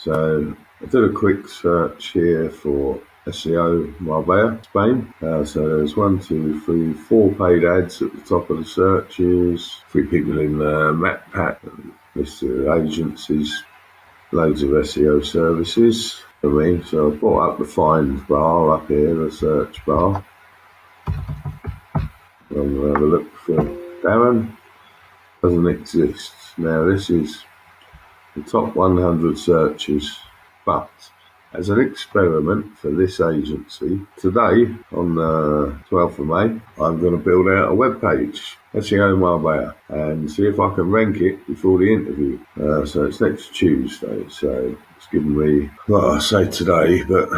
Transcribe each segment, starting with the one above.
So I did a quick search here for SEO Marbella, Spain. So there's 1, 2, 3, 4 paid ads at the top of the searches, 3 people in the map pack, list of agencies, loads of SEO services for me. So I brought up the find bar up here, the search bar. I'm going to have a look for Darren. Doesn't exist. Now this is the top 100 searches, but as an experiment for this agency, today on the 12th of May, I'm going to build out a web page, SEO Marbella, and see if I can rank it before the interview. So it's next Tuesday, so it's given me, well, I say today, but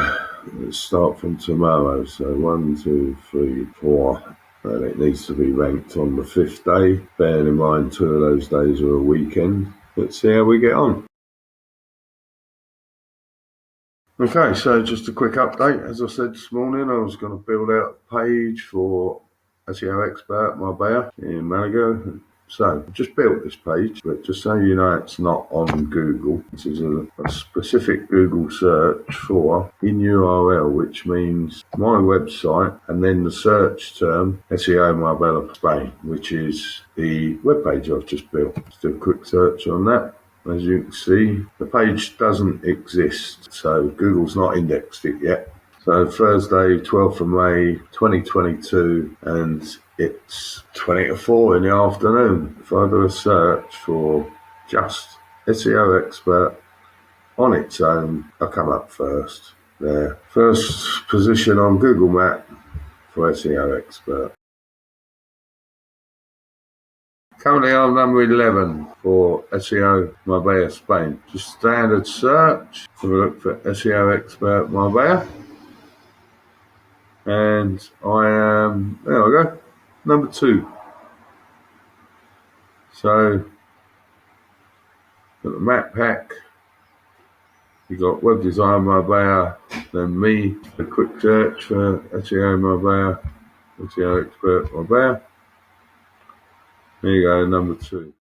let's start from tomorrow. So 1, 2, 3, 4. And it needs to be ranked on the 5th day, bearing in mind 2 of those days are a weekend. Let's see how we get on. Okay, so just a quick update. As I said this morning, I was going to build out a page for SEO Expert Marbella in Malaga. So I've just built this page, but just so you know, it's not on Google. This is a specific Google search for in URL, which means my website and then the search term SEO Marbella Spain, which is the web page I've just built. Let's do a quick search on that. As you can see, the page doesn't exist, so Google's not indexed it yet. So Thursday, 12th of May, 2022, and it's 20 to 4 in the afternoon. If I do a search for just SEO Expert on its own, I come up first there. First position on Google Map for SEO Expert. Currently I'm number 11 for SEO Marbella Spain. Just standard search. Have a look for SEO Expert Marbella. And I am, there we go, number 2. So, got the map pack. You got web design Marbella, then me. A quick search for SEO Marbella, SEO Expert Marbella. There you go, number 2.